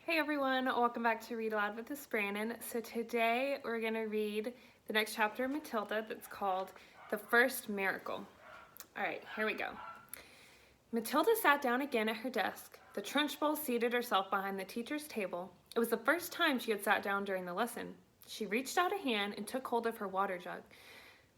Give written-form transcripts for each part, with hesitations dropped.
Hey everyone, welcome back to Read Aloud with Miss Brannon. So today we're going to read the next chapter of Matilda that's called The First Miracle. Alright, here we go. Matilda sat down again at her desk. The Trunchbull seated herself behind the teacher's table. It was the first time she had sat down during the lesson. She reached out a hand and took hold of her water jug.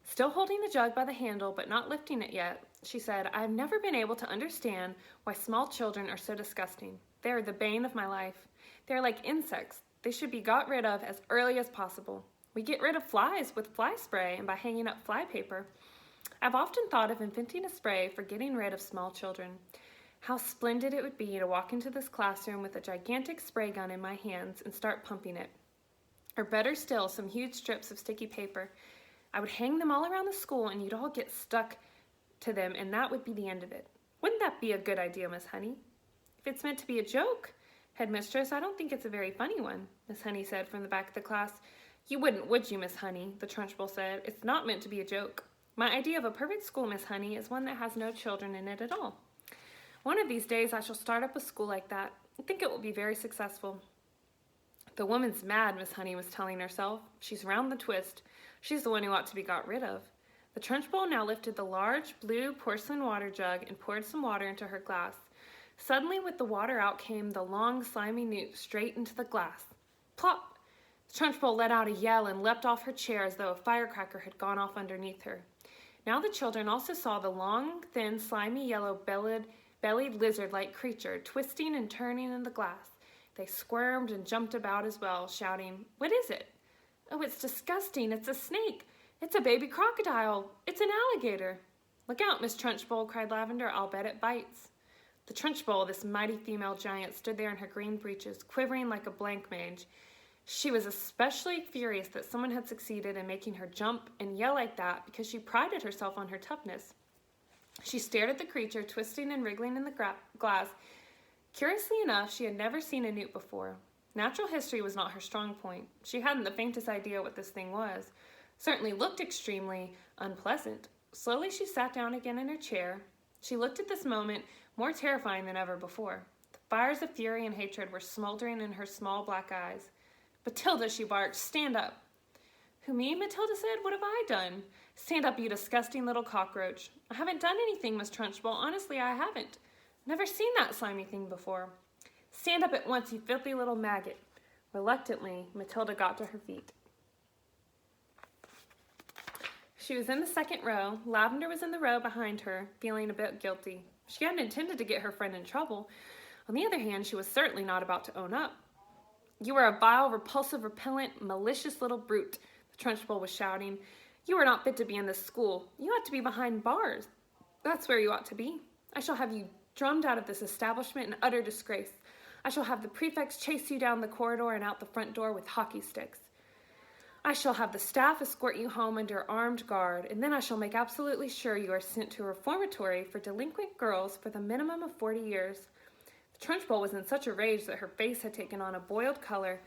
Still holding the jug by the handle but not lifting it yet, she said, "I have never been able to understand why small children are so disgusting. They are the bane of my life. They are like insects. They should be got rid of as early as possible. We get rid of flies with fly spray and by hanging up fly paper. I've often thought of inventing a spray for getting rid of small children. How splendid it would be to walk into this classroom with a gigantic spray gun in my hands and start pumping it. Or better still, some huge strips of sticky paper. I would hang them all around the school and you'd all get stuck to them and that would be the end of it. Wouldn't that be a good idea, Miss Honey?" "If it's meant to be a joke, Headmistress, I don't think it's a very funny one," Miss Honey said from the back of the class. "You wouldn't, would you, Miss Honey?" the Trunchbull said. "It's not meant to be a joke. My idea of a perfect school, Miss Honey, is one that has no children in it at all. One of these days I shall start up a school like that. I think it will be very successful." "The woman's mad," Miss Honey was telling herself. "She's round the twist. She's the one who ought to be got rid of." The Trunchbull now lifted the large blue porcelain water jug and poured some water into her glass. Suddenly, with the water out, came the long, slimy newt straight into the glass. Plop! The Trunchbull let out a yell and leapt off her chair as though a firecracker had gone off underneath her. Now the children also saw the long, thin, slimy, yellow-bellied lizard-like creature twisting and turning in the glass. They squirmed and jumped about as well, shouting, "What is it? Oh, it's disgusting! It's a snake! It's a baby crocodile! It's an alligator!" "Look out, Miss Trunchbull," cried Lavender. "I'll bet it bites." The Trunchbull, this mighty female giant, stood there in her green breeches, quivering like a blank mage. She was especially furious that someone had succeeded in making her jump and yell like that because she prided herself on her toughness. She stared at the creature, twisting and wriggling in the glass. Curiously enough, she had never seen a newt before. Natural history was not her strong point. She hadn't the faintest idea what this thing was. Certainly looked extremely unpleasant. Slowly she sat down again in her chair. She looked at this moment more terrifying than ever before. The fires of fury and hatred were smoldering in her small black eyes. "Matilda," she barked, "stand up." "Who, me?" Matilda said. "What have I done?" "Stand up, you disgusting little cockroach." "I haven't done anything, Miss Trunchbull. Honestly, I haven't. Never seen that slimy thing before." "Stand up at once, you filthy little maggot." Reluctantly, Matilda got to her feet. She was in the second row. Lavender was in the row behind her, feeling a bit guilty. She hadn't intended to get her friend in trouble. On the other hand, she was certainly not about to own up. "You are a vile, repulsive, repellent, malicious little brute," the Trunchbull was shouting. "You are not fit to be in this school. You ought to be behind bars. That's where you ought to be. I shall have you drummed out of this establishment in utter disgrace. I shall have the prefects chase you down the corridor and out the front door with hockey sticks. I shall have the staff escort you home under armed guard, and then I shall make absolutely sure you are sent to a reformatory for delinquent girls for the minimum of 40 years. The Trunchbull was in such a rage that her face had taken on a boiled color,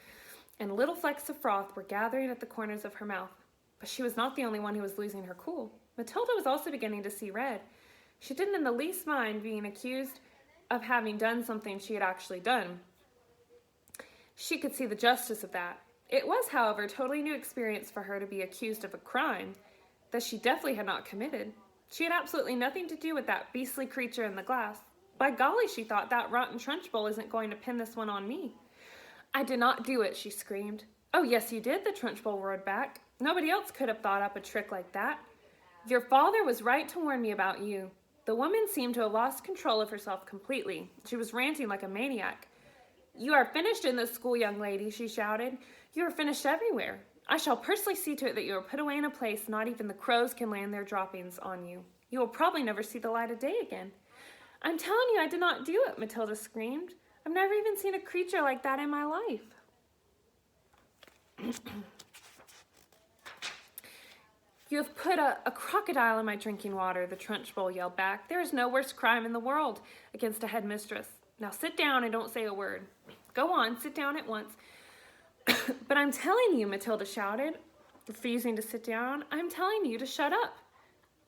and little flecks of froth were gathering at the corners of her mouth. But she was not the only one who was losing her cool. Matilda was also beginning to see red. She didn't in the least mind being accused of having done something she had actually done. She could see the justice of that. It was, however, a totally new experience for her to be accused of a crime that she definitely had not committed. She had absolutely nothing to do with that beastly creature in the glass. By golly, she thought, that rotten Trunchbull isn't going to pin this one on me. "I did not do it," she screamed. "Oh, yes, you did," the Trunchbull roared back. "Nobody else could have thought up a trick like that. Your father was right to warn me about you." The woman seemed to have lost control of herself completely. She was ranting like a maniac. "You are finished in this school, young lady," she shouted. "You are finished everywhere. I shall personally see to it that you are put away in a place not even the crows can land their droppings on you. You will probably never see the light of day again." "I'm telling you I did not do it," Matilda screamed. "I've never even seen a creature like that in my life." "You have put a crocodile in my drinking water," the Trunchbull yelled back. "There is no worse crime in the world against a headmistress. Now sit down and don't say a word. Go on, sit down at once." "But I'm telling you," Matilda shouted, refusing to sit down. "I'm telling you to shut up,"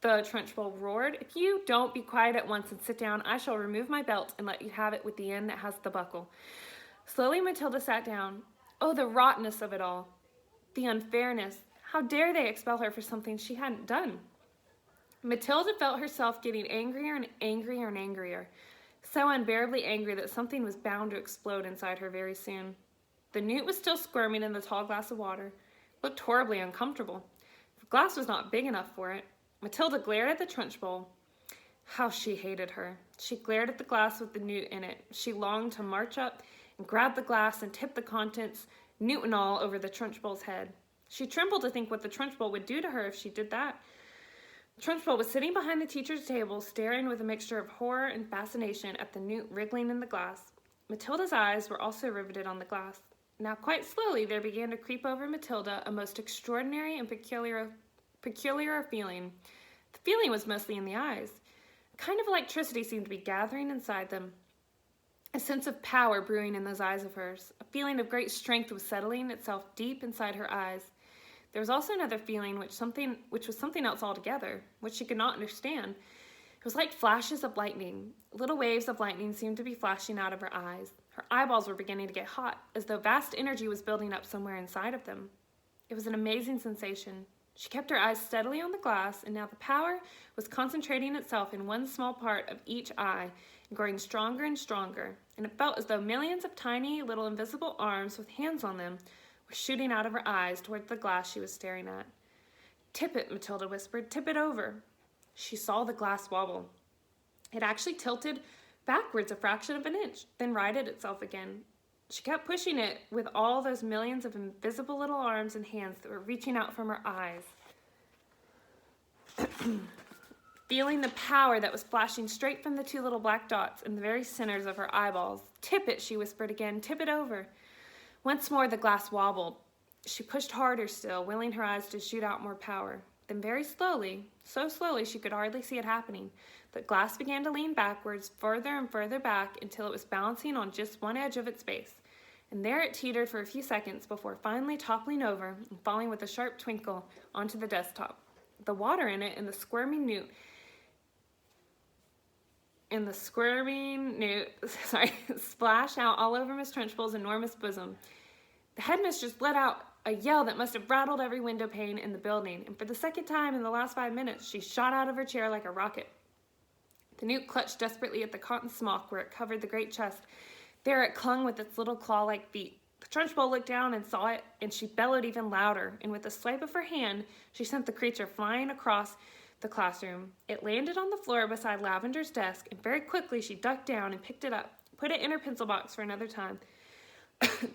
the Trunchbull roared. "If you don't be quiet at once and sit down, I shall remove my belt and let you have it with the end that has the buckle." Slowly, Matilda sat down. Oh, the rottenness of it all. The unfairness. How dare they expel her for something she hadn't done? Matilda felt herself getting angrier and angrier and angrier, so unbearably angry that something was bound to explode inside her very soon. The newt was still squirming in the tall glass of water. It looked horribly uncomfortable. The glass was not big enough for it. Matilda glared at the Trunch bowl. How she hated her. She glared at the glass with the newt in it. She longed to march up and grab the glass and tip the contents, newt and all, over the Trunch bowl's head. She trembled to think what the Trunch bowl would do to her if she did that. The Trunch bowl was sitting behind the teacher's table, staring with a mixture of horror and fascination at the newt wriggling in the glass. Matilda's eyes were also riveted on the glass. Now, quite slowly, there began to creep over Matilda a most extraordinary and peculiar feeling. The feeling was mostly in the eyes. A kind of electricity seemed to be gathering inside them. A sense of power brewing in those eyes of hers. A feeling of great strength was settling itself deep inside her eyes. There was also another feeling which was something else altogether, which she could not understand. It was like flashes of lightning. Little waves of lightning seemed to be flashing out of her eyes. Her eyeballs were beginning to get hot, as though vast energy was building up somewhere inside of them. It was an amazing sensation. She kept her eyes steadily on the glass, and now the power was concentrating itself in one small part of each eye and growing stronger and stronger, and it felt as though millions of tiny little invisible arms with hands on them were shooting out of her eyes toward the glass she was staring at. "Tip it," Matilda whispered. "Tip it over." She saw the glass wobble. It actually tilted backwards a fraction of an inch, then righted itself again. She kept pushing it with all those millions of invisible little arms and hands that were reaching out from her eyes. Feeling the power that was flashing straight from the two little black dots in the very centers of her eyeballs. "Tip it," she whispered again. "Tip it over." Once more the glass wobbled. She pushed harder still, willing her eyes to shoot out more power. Then very slowly, so slowly she could hardly see it happening, the glass began to lean backwards, further and further back, until it was balancing on just one edge of its base. And there it teetered for a few seconds before finally toppling over and falling with a sharp twinkle onto the desktop. The water in it and the squirming newt splashed out all over Miss Trunchbull's enormous bosom. The headmistress let out a yell that must have rattled every window pane in the building, and for the second time in the last 5 minutes, she shot out of her chair like a rocket. The newt clutched desperately at the cotton smock where it covered the great chest. There it clung with its little claw-like feet. The Trunchbull looked down and saw it, and she bellowed even louder, and with a swipe of her hand, she sent the creature flying across the classroom. It landed on the floor beside Lavender's desk, and very quickly she ducked down and picked it up, put it in her pencil box for another time.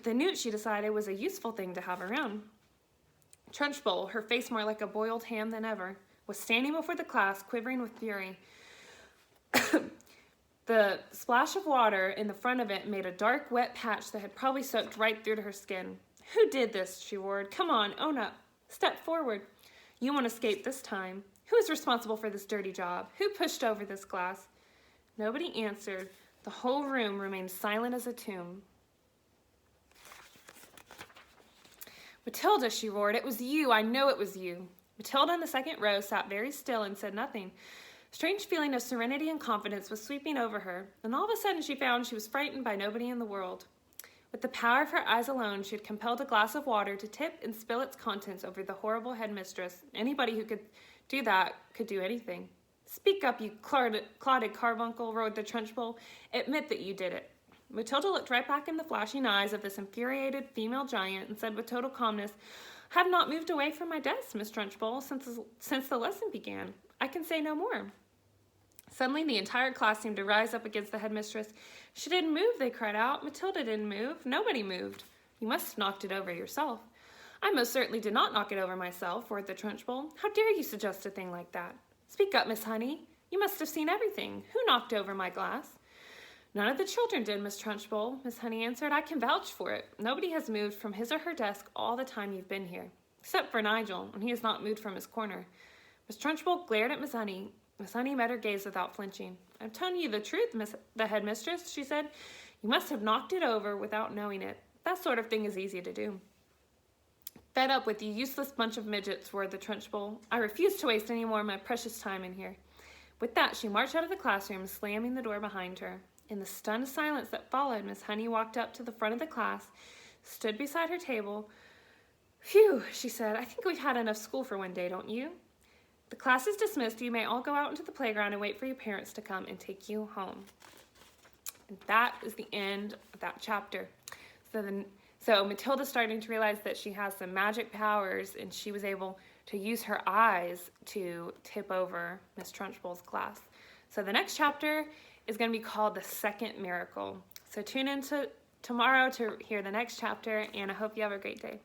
The newt, she decided, was a useful thing to have around. Trunchbull, her face more like a boiled ham than ever, was standing before the class, quivering with fury. The splash of water in the front of it made a dark, wet patch that had probably soaked right through to her skin. "Who did this?" she roared. "Come on, own up. Step forward. You won't escape this time. Who is responsible for this dirty job? Who pushed over this glass?" Nobody answered. The whole room remained silent as a tomb. "Matilda," she roared, "it was you. I know it was you." Matilda in the second row sat very still and said nothing. A strange feeling of serenity and confidence was sweeping over her, and all of a sudden she found she was frightened by nobody in the world. With the power of her eyes alone, she had compelled a glass of water to tip and spill its contents over the horrible headmistress. Anybody who could do that could do anything. "Speak up, you clotted carbuncle," roared the Trunchbull. "Admit that you did it." Matilda looked right back in the flashing eyes of this infuriated female giant and said with total calmness, "I have not moved away from my desk, Miss Trunchbull, since the lesson began. I can say no more." Suddenly the entire class seemed to rise up against the headmistress. "She didn't move," they cried out. "Matilda didn't move. Nobody moved." "You must have knocked it over yourself." "I most certainly did not knock it over myself," roared the Trunchbull. "How dare you suggest a thing like that? Speak up, Miss Honey. You must have seen everything. Who knocked over my glass?" "None of the children did, Miss Trunchbull," Miss Honey answered. "I can vouch for it. Nobody has moved from his or her desk all the time you've been here, except for Nigel, and he has not moved from his corner." Miss Trunchbull glared at Miss Honey. Miss Honey met her gaze without flinching. "I'm telling you the truth, the headmistress," she said. "You must have knocked it over without knowing it. That sort of thing is easy to do." "Fed up with you useless bunch of midgets," roared the Trunchbull. "I refuse to waste any more of my precious time in here." With that, she marched out of the classroom, slamming the door behind her. In the stunned silence that followed, Miss Honey walked up to the front of the class, stood beside her table. "Phew," she said, "I think we've had enough school for one day, don't you? The class is dismissed. You may all go out into the playground and wait for your parents to come and take you home." And that is the end of that chapter. So Matilda's starting to realize that she has some magic powers, and she was able to use her eyes to tip over Miss Trunchbull's glass. So the next chapter is going to be called The Second Miracle. So tune in tomorrow to hear the next chapter, and I hope you have a great day.